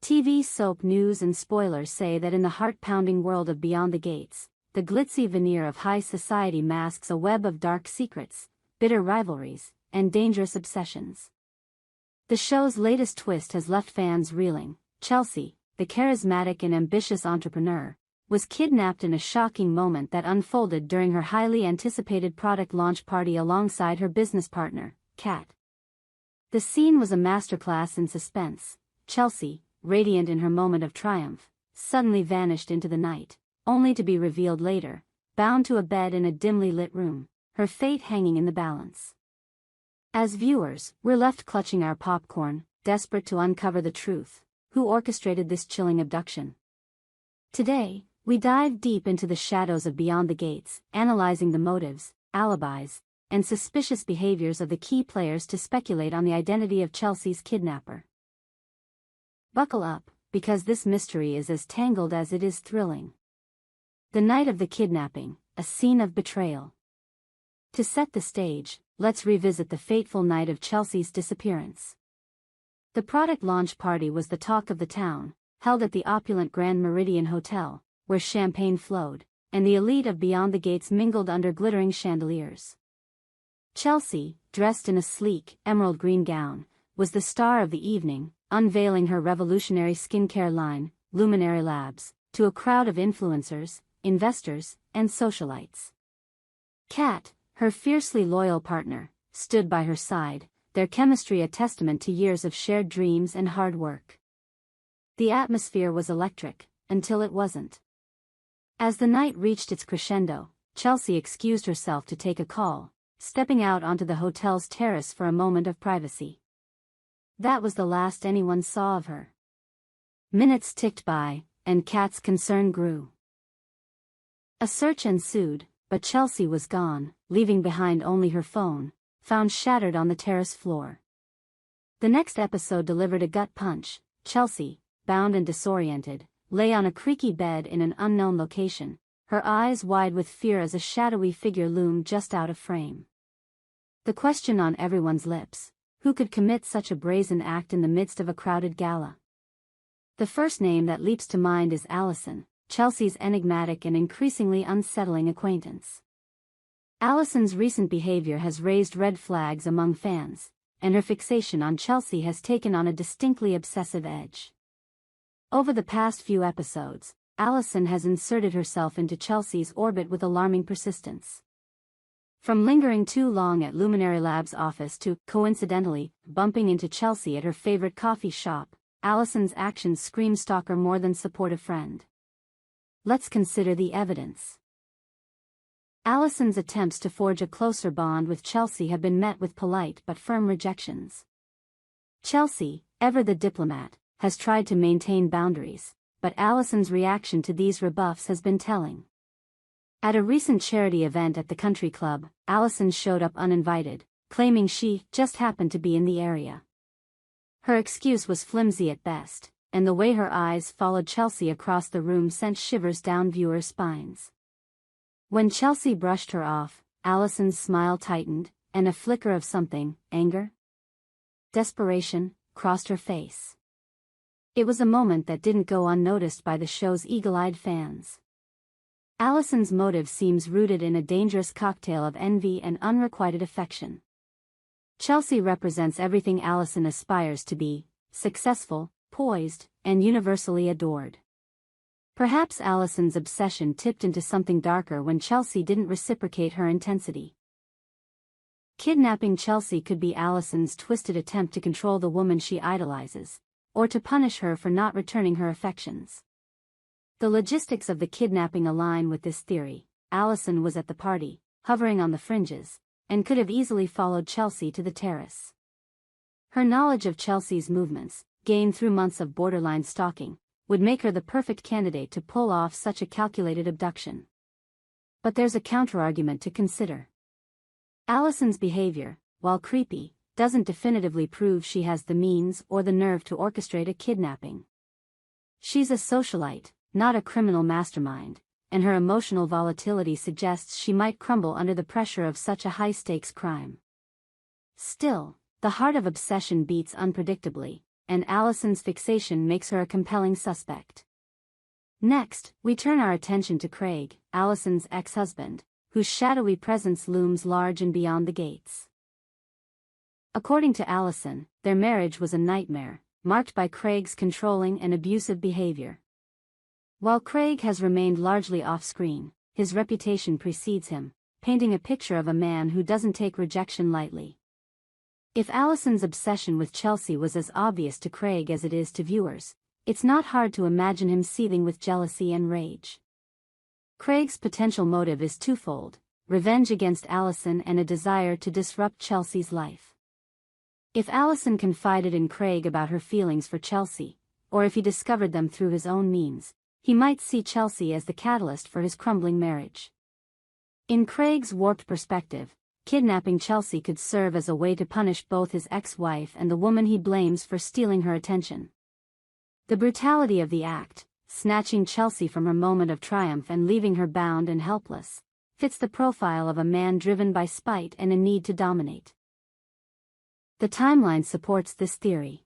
TV soap news and spoilers say that in the heart-pounding world of Beyond the Gates, the glitzy veneer of high society masks a web of dark secrets, bitter rivalries, and dangerous obsessions. The show's latest twist has left fans reeling. Chelsea, the charismatic and ambitious entrepreneur, was kidnapped in a shocking moment that unfolded during her highly anticipated product launch party alongside her business partner, Kat. The scene was a masterclass in suspense. Chelsea, radiant in her moment of triumph, suddenly vanished into the night, only to be revealed later, bound to a bed in a dimly lit room, her fate hanging in the balance. As viewers, we're left clutching our popcorn, desperate to uncover the truth. Who orchestrated this chilling abduction? Today, we dive deep into the shadows of Beyond the Gates, analyzing the motives, alibis, and suspicious behaviors of the key players to speculate on the identity of Chelsea's kidnapper. Buckle up, because this mystery is as tangled as it is thrilling. The night of the kidnapping, a scene of betrayal. To set the stage, let's revisit the fateful night of Chelsea's disappearance. The product launch party was the talk of the town, held at the opulent Grand Meridian Hotel, where champagne flowed, and the elite of Beyond the Gates mingled under glittering chandeliers. Chelsea, dressed in a sleek, emerald green gown, was the star of the evening, unveiling her revolutionary skincare line, Luminary Labs, to a crowd of influencers, investors, and socialites. Kat, her fiercely loyal partner, stood by her side, their chemistry a testament to years of shared dreams and hard work. The atmosphere was electric, until it wasn't. As the night reached its crescendo, Chelsea excused herself to take a call, stepping out onto the hotel's terrace for a moment of privacy. That was the last anyone saw of her. Minutes ticked by, and Kat's concern grew. A search ensued, but Chelsea was gone, leaving behind only her phone, found shattered on the terrace floor. The next episode delivered a gut punch. Chelsea, bound and disoriented, lay on a creaky bed in an unknown location, her eyes wide with fear as a shadowy figure loomed just out of frame. The question on everyone's lips: who could commit such a brazen act in the midst of a crowded gala? The first name that leaps to mind is Allison, Chelsea's enigmatic and increasingly unsettling acquaintance. Allison's recent behavior has raised red flags among fans, and her fixation on Chelsea has taken on a distinctly obsessive edge. Over the past few episodes, Allison has inserted herself into Chelsea's orbit with alarming persistence. From lingering too long at Luminary Labs' office to, coincidentally, bumping into Chelsea at her favorite coffee shop, Allison's actions scream stalker more than support a friend. Let's consider the evidence. Allison's attempts to forge a closer bond with Chelsea have been met with polite but firm rejections. Chelsea, ever the diplomat, has tried to maintain boundaries, but Allison's reaction to these rebuffs has been telling. At a recent charity event at the country club, Allison showed up uninvited, claiming she just happened to be in the area. Her excuse was flimsy at best, and the way her eyes followed Chelsea across the room sent shivers down viewers' spines. When Chelsea brushed her off, Allison's smile tightened, and a flicker of something, anger, desperation, crossed her face. It was a moment that didn't go unnoticed by the show's eagle-eyed fans. Allison's motive seems rooted in a dangerous cocktail of envy and unrequited affection. Chelsea represents everything Allison aspires to be: successful, poised, and universally adored. Perhaps Allison's obsession tipped into something darker when Chelsea didn't reciprocate her intensity. Kidnapping Chelsea could be Allison's twisted attempt to control the woman she idolizes, or to punish her for not returning her affections. The logistics of the kidnapping align with this theory. Allison was at the party, hovering on the fringes, and could have easily followed Chelsea to the terrace. Her knowledge of Chelsea's movements, gained through months of borderline stalking, would make her the perfect candidate to pull off such a calculated abduction. But there's a counterargument to consider. Allison's behavior, while creepy, doesn't definitively prove she has the means or the nerve to orchestrate a kidnapping. She's a socialite, not a criminal mastermind, and her emotional volatility suggests she might crumble under the pressure of such a high-stakes crime. Still, the heart of obsession beats unpredictably, and Allison's fixation makes her a compelling suspect. Next, we turn our attention to Craig, Allison's ex-husband, whose shadowy presence looms large and beyond the gates. According to Allison, their marriage was a nightmare, marked by Craig's controlling and abusive behavior. While Craig has remained largely off-screen, his reputation precedes him, painting a picture of a man who doesn't take rejection lightly. If Allison's obsession with Chelsea was as obvious to Craig as it is to viewers, it's not hard to imagine him seething with jealousy and rage. Craig's potential motive is twofold: revenge against Allison and a desire to disrupt Chelsea's life. If Allison confided in Craig about her feelings for Chelsea, or if he discovered them through his own means, he might see Chelsea as the catalyst for his crumbling marriage. In Craig's warped perspective, kidnapping Chelsea could serve as a way to punish both his ex-wife and the woman he blames for stealing her attention. The brutality of the act, snatching Chelsea from her moment of triumph and leaving her bound and helpless, fits the profile of a man driven by spite and a need to dominate. The timeline supports this theory.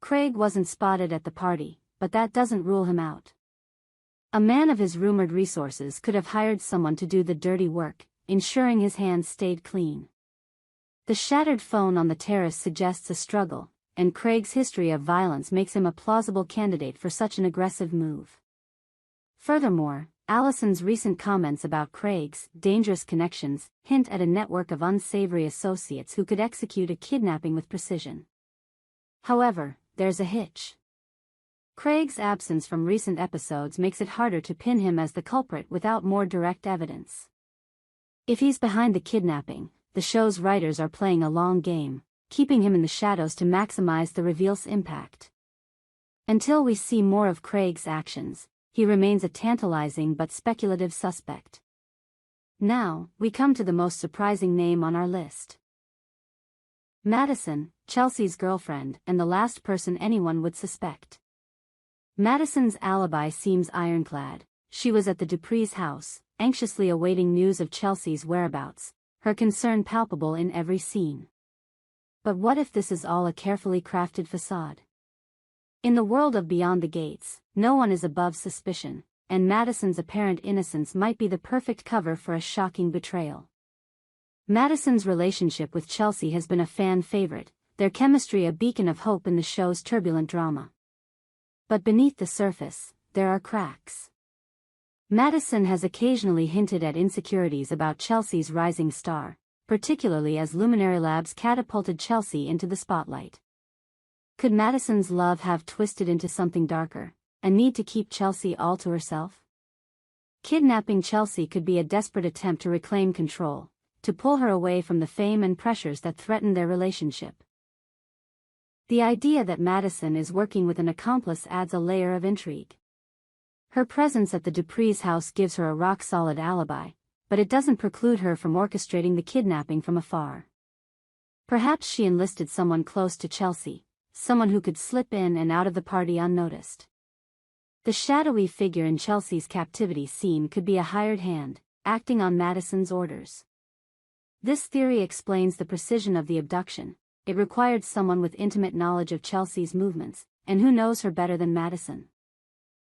Craig wasn't spotted at the party, but that doesn't rule him out. A man of his rumored resources could have hired someone to do the dirty work, ensuring his hands stayed clean. The shattered phone on the terrace suggests a struggle, and Craig's history of violence makes him a plausible candidate for such an aggressive move. Furthermore, Allison's recent comments about Craig's dangerous connections hint at a network of unsavory associates who could execute a kidnapping with precision. However, there's a hitch. Craig's absence from recent episodes makes it harder to pin him as the culprit without more direct evidence. If he's behind the kidnapping, the show's writers are playing a long game, keeping him in the shadows to maximize the reveal's impact. Until we see more of Craig's actions, he remains a tantalizing but speculative suspect. Now, we come to the most surprising name on our list. Madison, Chelsea's girlfriend and the last person anyone would suspect. Madison's alibi seems ironclad. She was at the Dupree's house, anxiously awaiting news of Chelsea's whereabouts, her concern palpable in every scene. But what if this is all a carefully crafted facade? In the world of Beyond the Gates, no one is above suspicion, and Madison's apparent innocence might be the perfect cover for a shocking betrayal. Madison's relationship with Chelsea has been a fan favorite, their chemistry a beacon of hope in the show's turbulent drama. But beneath the surface, there are cracks. Madison has occasionally hinted at insecurities about Chelsea's rising star, particularly as Luminary Labs catapulted Chelsea into the spotlight. Could Madison's love have twisted into something darker, a need to keep Chelsea all to herself? Kidnapping Chelsea could be a desperate attempt to reclaim control, to pull her away from the fame and pressures that threaten their relationship. The idea that Madison is working with an accomplice adds a layer of intrigue. Her presence at the Dupree's house gives her a rock-solid alibi, but it doesn't preclude her from orchestrating the kidnapping from afar. Perhaps she enlisted someone close to Chelsea, someone who could slip in and out of the party unnoticed. The shadowy figure in Chelsea's captivity scene could be a hired hand, acting on Madison's orders. This theory explains the precision of the abduction. It required someone with intimate knowledge of Chelsea's movements, and who knows her better than Madison.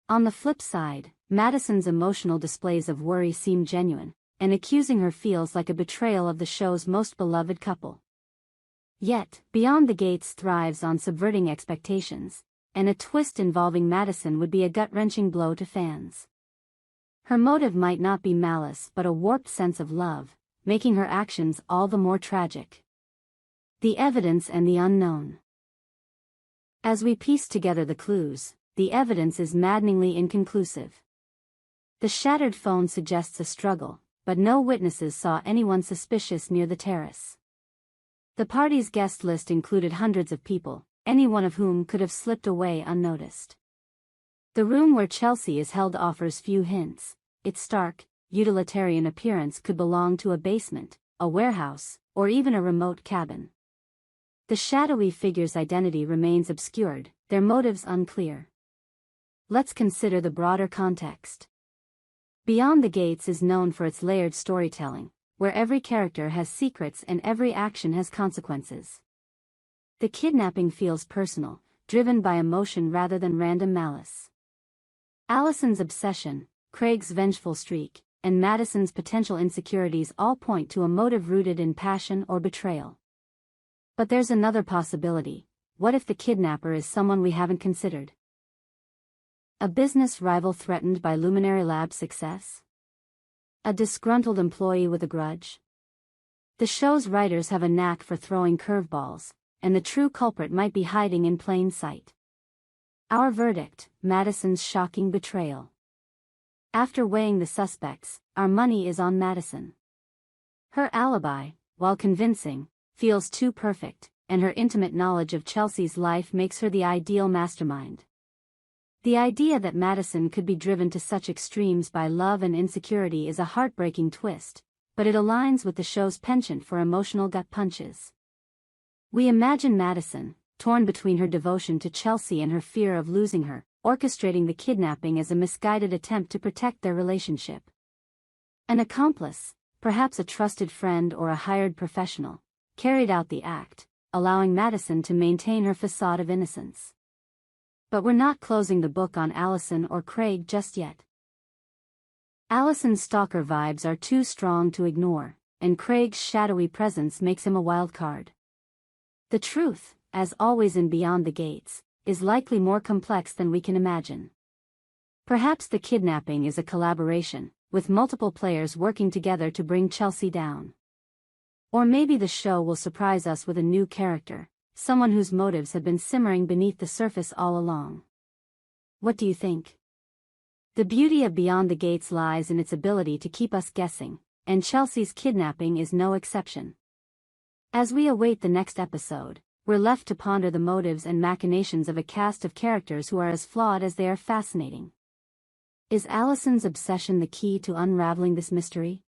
On the flip side, Madison's emotional displays of worry seem genuine, and accusing her feels like a betrayal of the show's most beloved couple. Yet, Beyond the Gates thrives on subverting expectations, and a twist involving Madison would be a gut-wrenching blow to fans. Her motive might not be malice but a warped sense of love, making her actions all the more tragic. The evidence and the unknown. As we piece together the clues, the evidence is maddeningly inconclusive. The shattered phone suggests a struggle, but no witnesses saw anyone suspicious near the terrace. The party's guest list included hundreds of people, any one of whom could have slipped away unnoticed. The room where Chelsea is held offers few hints. Its stark, utilitarian appearance could belong to a basement, a warehouse, or even a remote cabin. The shadowy figure's identity remains obscured, their motives unclear. Let's consider the broader context. Beyond the Gates is known for its layered storytelling, where every character has secrets and every action has consequences. The kidnapping feels personal, driven by emotion rather than random malice. Allison's obsession, Craig's vengeful streak, and Madison's potential insecurities all point to a motive rooted in passion or betrayal. But there's another possibility. What if the kidnapper is someone we haven't considered? A business rival threatened by Luminary Lab's success? A disgruntled employee with a grudge? The show's writers have a knack for throwing curveballs, and the true culprit might be hiding in plain sight. Our verdict: Madison's shocking betrayal. After weighing the suspects, our money is on Madison. Her alibi, while convincing, feels too perfect, and her intimate knowledge of Chelsea's life makes her the ideal mastermind. The idea that Madison could be driven to such extremes by love and insecurity is a heartbreaking twist, but it aligns with the show's penchant for emotional gut punches. We imagine Madison, torn between her devotion to Chelsea and her fear of losing her, orchestrating the kidnapping as a misguided attempt to protect their relationship. An accomplice, perhaps a trusted friend or a hired professional, carried out the act, allowing Madison to maintain her facade of innocence. But we're not closing the book on Allison or Craig just yet. Allison's stalker vibes are too strong to ignore, and Craig's shadowy presence makes him a wild card. The truth, as always in Beyond the Gates, is likely more complex than we can imagine. Perhaps the kidnapping is a collaboration, with multiple players working together to bring Chelsea down. Or maybe the show will surprise us with a new character, someone whose motives have been simmering beneath the surface all along. What do you think? The beauty of Beyond the Gates lies in its ability to keep us guessing, and Chelsea's kidnapping is no exception. As we await the next episode, we're left to ponder the motives and machinations of a cast of characters who are as flawed as they are fascinating. Is Allison's obsession the key to unraveling this mystery?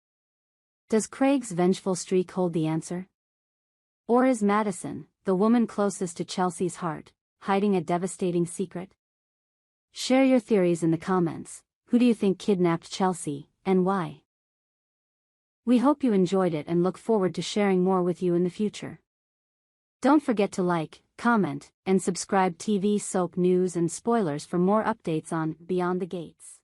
Does Craig's vengeful streak hold the answer? Or is Madison, the woman closest to Chelsea's heart, hiding a devastating secret? Share your theories in the comments. Who do you think kidnapped Chelsea, and why? We hope you enjoyed it and look forward to sharing more with you in the future. Don't forget to like, comment, and subscribe. TV soap news and spoilers for more updates on Beyond the Gates.